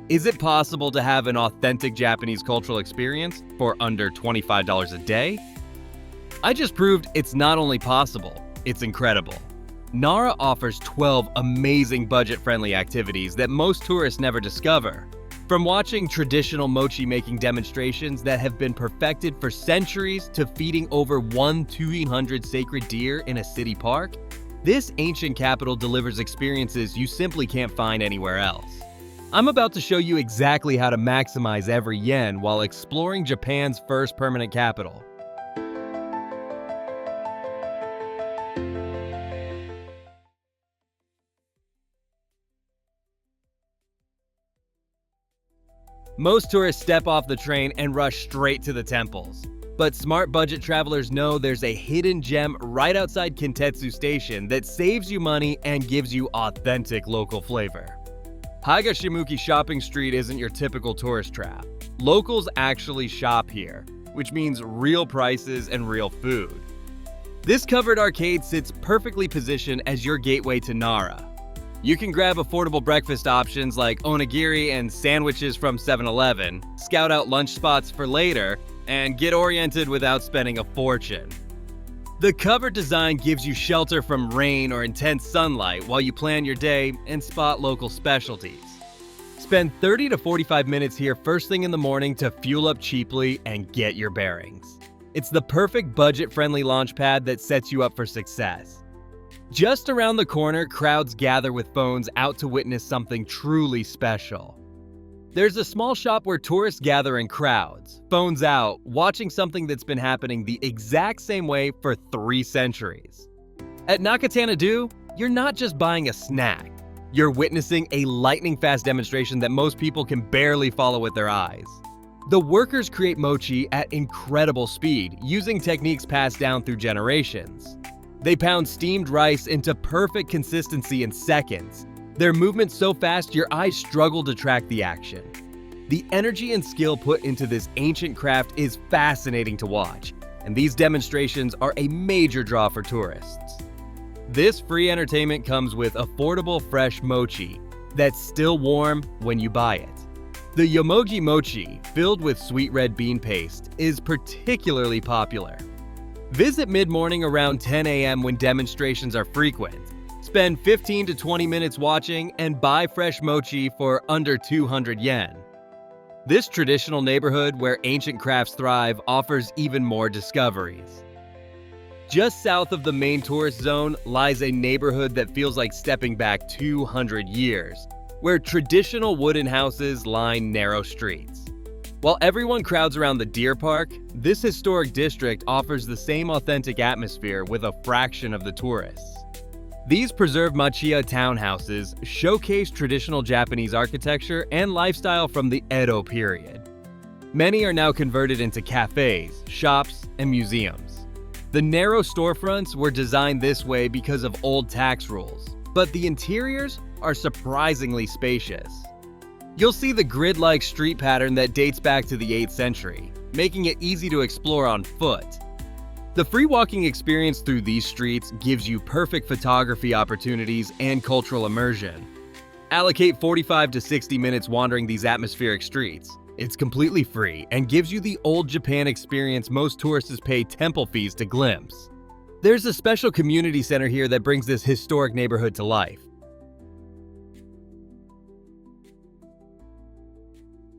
Is it possible to have an authentic Japanese cultural experience for under $25 a day? I just proved it's not only possible, it's incredible. Nara offers 12 amazing budget-friendly activities that most tourists never discover. From watching traditional mochi-making demonstrations that have been perfected for centuries to feeding over 1,200 sacred deer in a city park, this ancient capital delivers experiences you simply can't find anywhere else. I'm about to show you exactly how to maximize every yen while exploring Japan's first permanent capital. Most tourists step off the train and rush straight to the temples. But smart budget travelers know there's a hidden gem right outside Kintetsu Station that saves you money and gives you authentic local flavor. Higashimuki Shopping Street isn't your typical tourist trap. Locals actually shop here, which means real prices and real food. This covered arcade sits perfectly positioned as your gateway to Nara. You can grab affordable breakfast options like onigiri and sandwiches from 7-Eleven, scout out lunch spots for later, and get oriented without spending a fortune. The covered design gives you shelter from rain or intense sunlight while you plan your day and spot local specialties. Spend 30 to 45 minutes here first thing in the morning to fuel up cheaply and get your bearings. It's the perfect budget-friendly launch pad that sets you up for success. Just around the corner, crowds gather with phones out to witness something truly special. There's a small shop where tourists gather in crowds, phones out, watching something that's been happening the exact same way for 3 centuries. At Nakatanidou, you're not just buying a snack. You're witnessing a lightning-fast demonstration that most people can barely follow with their eyes. The workers create mochi at incredible speed, using techniques passed down through generations. They pound steamed rice into perfect consistency in seconds. Their movements so fast your eyes struggle to track the action. The energy and skill put into this ancient craft is fascinating to watch, and these demonstrations are a major draw for tourists. This free entertainment comes with affordable fresh mochi that's still warm when you buy it. The yomogi mochi, filled with sweet red bean paste, is particularly popular. Visit mid-morning around 10 a.m. when demonstrations are frequent. Spend 15 to 20 minutes watching and buy fresh mochi for under 200 yen. This traditional neighborhood where ancient crafts thrive offers even more discoveries. Just south of the main tourist zone lies a neighborhood that feels like stepping back 200 years, where traditional wooden houses line narrow streets. While everyone crowds around the Deer Park, this historic district offers the same authentic atmosphere with a fraction of the tourists. These preserved machiya townhouses showcase traditional Japanese architecture and lifestyle from the Edo period. Many are now converted into cafes, shops, and museums. The narrow storefronts were designed this way because of old tax rules, but the interiors are surprisingly spacious. You'll see the grid-like street pattern that dates back to the 8th century, making it easy to explore on foot. The free walking experience through these streets gives you perfect photography opportunities and cultural immersion. Allocate 45 to 60 minutes wandering these atmospheric streets. It's completely free and gives you the old Japan experience most tourists pay temple fees to glimpse. There's a special community center here that brings this historic neighborhood to life.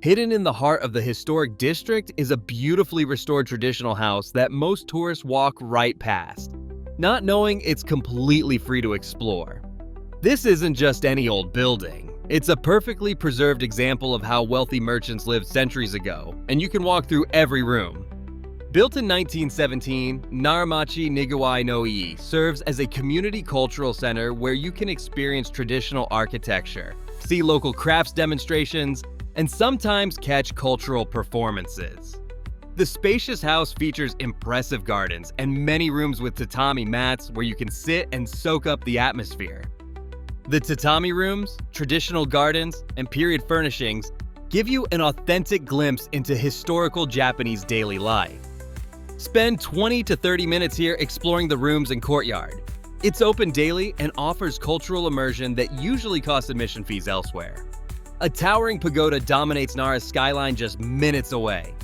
Hidden in the heart of the historic district is a beautifully restored traditional house that most tourists walk right past, not knowing it's completely free to explore. This isn't just any old building. It's a perfectly preserved example of how wealthy merchants lived centuries ago, and you can walk through every room. Built in 1917, Naramachi Koshi-no-Ie serves as a community cultural center where you can experience traditional architecture, see local crafts demonstrations, and sometimes catch cultural performances. The spacious house features impressive gardens and many rooms with tatami mats where you can sit and soak up the atmosphere. The tatami rooms, traditional gardens, and period furnishings give you an authentic glimpse into historical Japanese daily life. Spend 20 to 30 minutes here exploring the rooms and courtyard. It's open daily and offers cultural immersion that usually costs admission fees elsewhere. A towering pagoda dominates Nara's skyline just minutes away.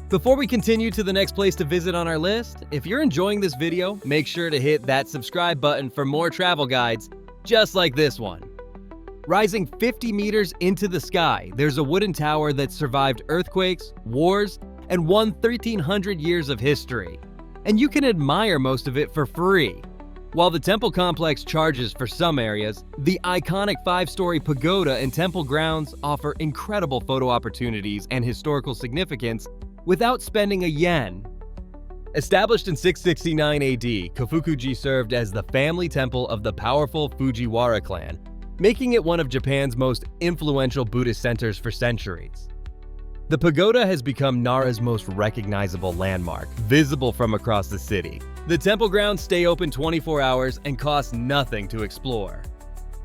Before we continue to the next place to visit on our list, if you're enjoying this video, make sure to hit that subscribe button for more travel guides just like this one. Rising 50 meters into the sky, there's a wooden tower that survived earthquakes, wars, and won 1,300 years of history. And you can admire most of it for free. While the temple complex charges for some areas, the iconic 5-story pagoda and temple grounds offer incredible photo opportunities and historical significance without spending a yen. Established in 669 AD, Kofukuji served as the family temple of the powerful Fujiwara clan, making it one of Japan's most influential Buddhist centers for centuries. The pagoda has become Nara's most recognizable landmark, visible from across the city. The temple grounds stay open 24 hours and cost nothing to explore.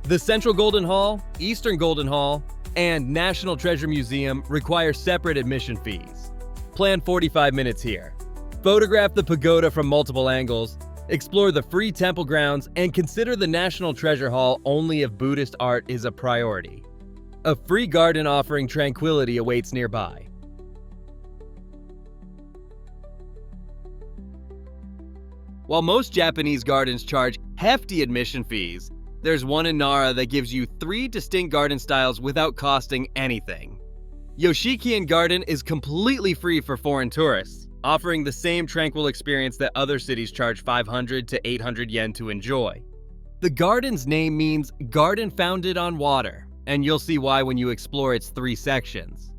The Central Golden Hall, Eastern Golden Hall, and National Treasure Museum require separate admission fees. Plan 45 minutes here. Photograph the pagoda from multiple angles, explore the free temple grounds, and consider the National Treasure Hall only if Buddhist art is a priority. A free garden offering tranquility awaits nearby. While most Japanese gardens charge hefty admission fees, there's one in Nara that gives you 3 distinct garden styles without costing anything. Yoshikien Garden is completely free for foreign tourists, offering the same tranquil experience that other cities charge 500 to 800 yen to enjoy. The garden's name means garden founded on water, and you'll see why when you explore its 3 sections.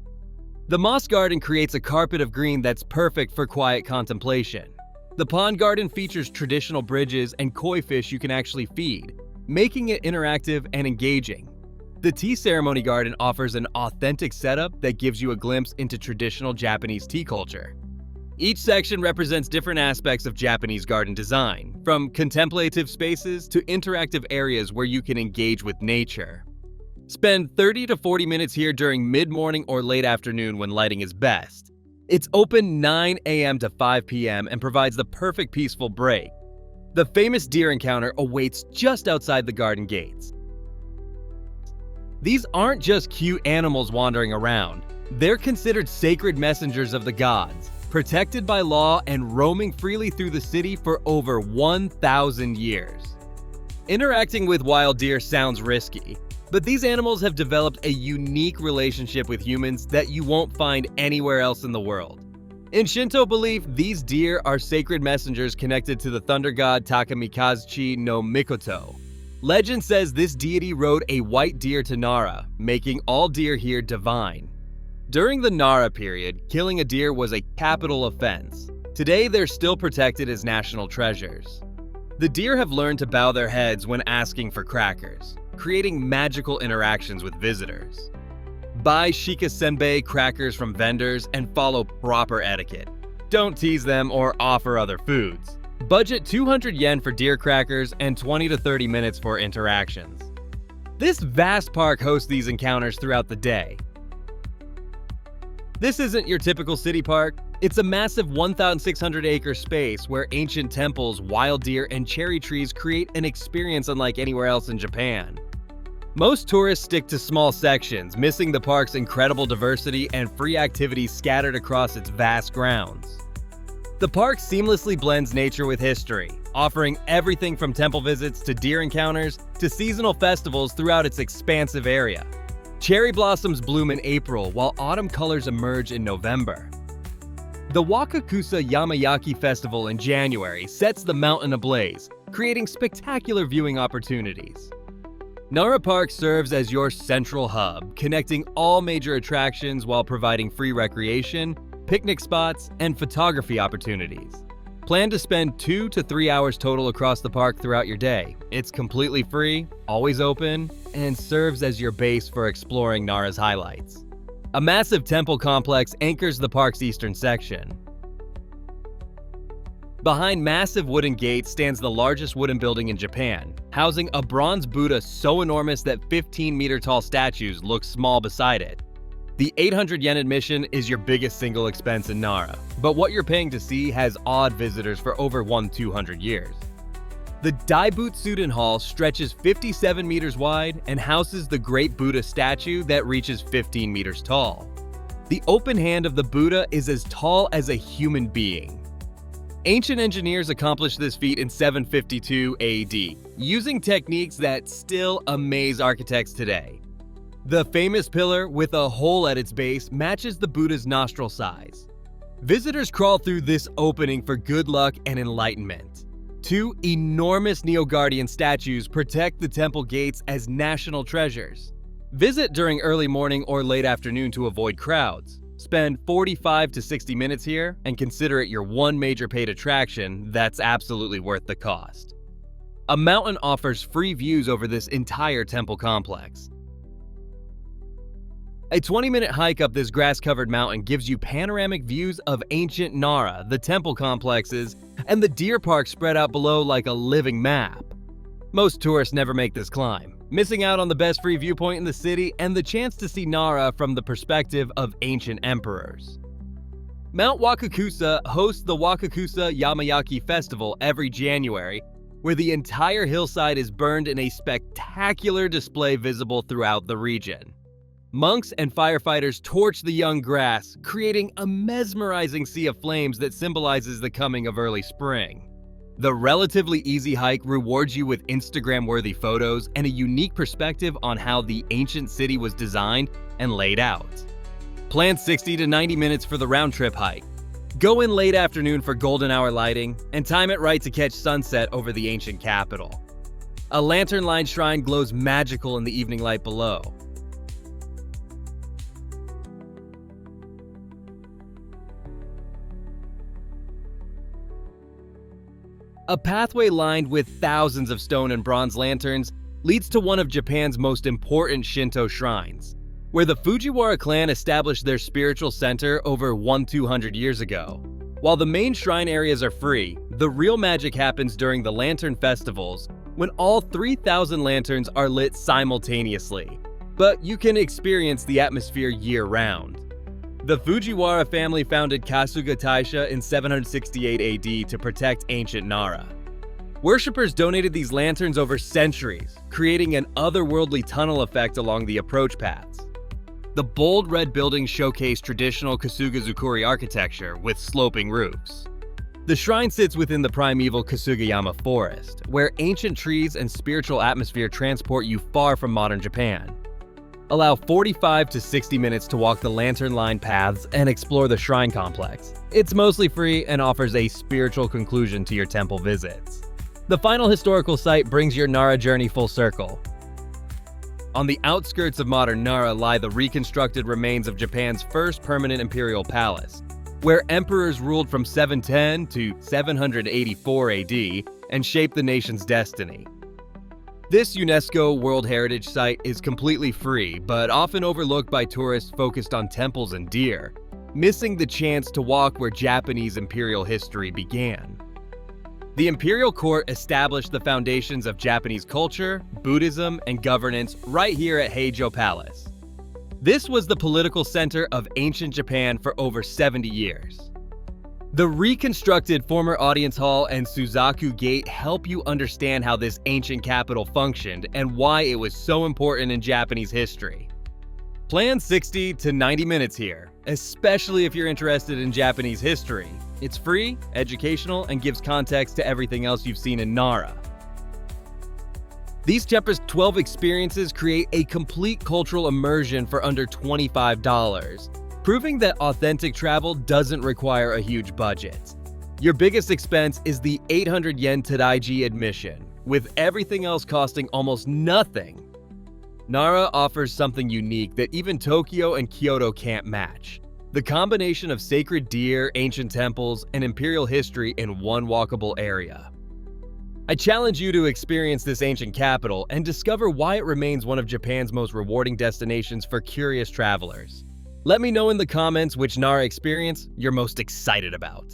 The moss garden creates a carpet of green that's perfect for quiet contemplation. The pond garden features traditional bridges and koi fish you can actually feed, making it interactive and engaging. The tea ceremony garden offers an authentic setup that gives you a glimpse into traditional Japanese tea culture. Each section represents different aspects of Japanese garden design, from contemplative spaces to interactive areas where you can engage with nature. Spend 30 to 40 minutes here during mid-morning or late afternoon when lighting is best. It's open 9 a.m. to 5 p.m. and provides the perfect peaceful break. The famous deer encounter awaits just outside the garden gates. These aren't just cute animals wandering around. They're considered sacred messengers of the gods, protected by law and roaming freely through the city for over 1,000 years. Interacting with wild deer sounds risky, but these animals have developed a unique relationship with humans that you won't find anywhere else in the world. In Shinto belief, these deer are sacred messengers connected to the thunder god Takamikaze no Mikoto. Legend says this deity rode a white deer to Nara, making all deer here divine. During the Nara period, killing a deer was a capital offense. Today, they're still protected as national treasures. The deer have learned to bow their heads when asking for crackers, creating magical interactions with visitors. Buy shika senbei crackers from vendors and follow proper etiquette. Don't tease them or offer other foods. Budget 200 yen for deer crackers and 20 to 30 minutes for interactions. This vast park hosts these encounters throughout the day. This isn't your typical city park. It's a massive 1,600-acre space where ancient temples, wild deer, and cherry trees create an experience unlike anywhere else in Japan. Most tourists stick to small sections, missing the park's incredible diversity and free activities scattered across its vast grounds. The park seamlessly blends nature with history, offering everything from temple visits to deer encounters to seasonal festivals throughout its expansive area. Cherry blossoms bloom in April, while autumn colors emerge in November. The Wakakusayama Festival in January sets the mountain ablaze, creating spectacular viewing opportunities. Nara Park serves as your central hub, connecting all major attractions while providing free recreation, picnic spots, and photography opportunities. Plan to spend 2 to 3 hours total across the park throughout your day. It's completely free, always open, and serves as your base for exploring Nara's highlights. A massive temple complex anchors the park's eastern section. Behind massive wooden gates stands the largest wooden building in Japan, housing a bronze Buddha so enormous that 15-meter-tall statues look small beside it. The 800 yen admission is your biggest single expense in Nara, but what you're paying to see has awed visitors for over 1,200 years. The Daibutsuden Hall stretches 57 meters wide and houses the Great Buddha statue that reaches 15 meters tall. The open hand of the Buddha is as tall as a human being. Ancient engineers accomplished this feat in 752 AD, using techniques that still amaze architects today. The famous pillar with a hole at its base matches the Buddha's nostril size. Visitors crawl through this opening for good luck and enlightenment. Two enormous Neo-Guardian statues protect the temple gates as national treasures. Visit during early morning or late afternoon to avoid crowds. Spend 45 to 60 minutes here and consider it your one major paid attraction that's absolutely worth the cost. A mountain offers free views over this entire temple complex. A 20-minute hike up this grass-covered mountain gives you panoramic views of ancient Nara, the temple complexes, and the deer park spread out below like a living map. Most tourists never make this climb, missing out on the best free viewpoint in the city and the chance to see Nara from the perspective of ancient emperors. Mount Wakakusa hosts the Wakakusa Yamayaki Festival every January, where the entire hillside is burned in a spectacular display visible throughout the region. Monks and firefighters torch the young grass, creating a mesmerizing sea of flames that symbolizes the coming of early spring. The relatively easy hike rewards you with Instagram-worthy photos and a unique perspective on how the ancient city was designed and laid out. Plan 60 to 90 minutes for the round-trip hike. Go in late afternoon for golden hour lighting, and time it right to catch sunset over the ancient capital. A lantern-lined shrine glows magical in the evening light below. A pathway lined with thousands of stone and bronze lanterns leads to one of Japan's most important Shinto shrines, where the Fujiwara clan established their spiritual center over 1,200 years ago. While the main shrine areas are free, the real magic happens during the lantern festivals, when all 3,000 lanterns are lit simultaneously, but you can experience the atmosphere year-round. The Fujiwara family founded Kasuga Taisha in 768 AD to protect ancient Nara. Worshippers donated these lanterns over centuries, creating an otherworldly tunnel effect along the approach paths. The bold red buildings showcase traditional Kasuga-zukuri architecture with sloping roofs. The shrine sits within the primeval Kasugayama forest, where ancient trees and spiritual atmosphere transport you far from modern Japan. Allow 45 to 60 minutes to walk the lantern-lined paths and explore the shrine complex. It's mostly free and offers a spiritual conclusion to your temple visits. The final historical site brings your Nara journey full circle. On the outskirts of modern Nara lie the reconstructed remains of Japan's first permanent imperial palace, where emperors ruled from 710 to 784 AD and shaped the nation's destiny. This UNESCO World Heritage Site is completely free, but often overlooked by tourists focused on temples and deer, missing the chance to walk where Japanese imperial history began. The imperial court established the foundations of Japanese culture, Buddhism, and governance right here at Heijo Palace. This was the political center of ancient Japan for over 70 years. The reconstructed former audience hall and Suzaku Gate help you understand how this ancient capital functioned and why it was so important in Japanese history. Plan 60 to 90 minutes here, especially if you're interested in Japanese history. It's free, educational, and gives context to everything else you've seen in Nara. These Chapter's 12 experiences create a complete cultural immersion for under $25. Proving that authentic travel doesn't require a huge budget. Your biggest expense is the 800 yen Todai-ji admission, with everything else costing almost nothing. Nara offers something unique that even Tokyo and Kyoto can't match. The combination of sacred deer, ancient temples, and imperial history in one walkable area. I challenge you to experience this ancient capital and discover why it remains one of Japan's most rewarding destinations for curious travelers. Let me know in the comments which Nara experience you're most excited about.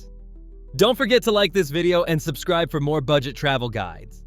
Don't forget to like this video and subscribe for more budget travel guides.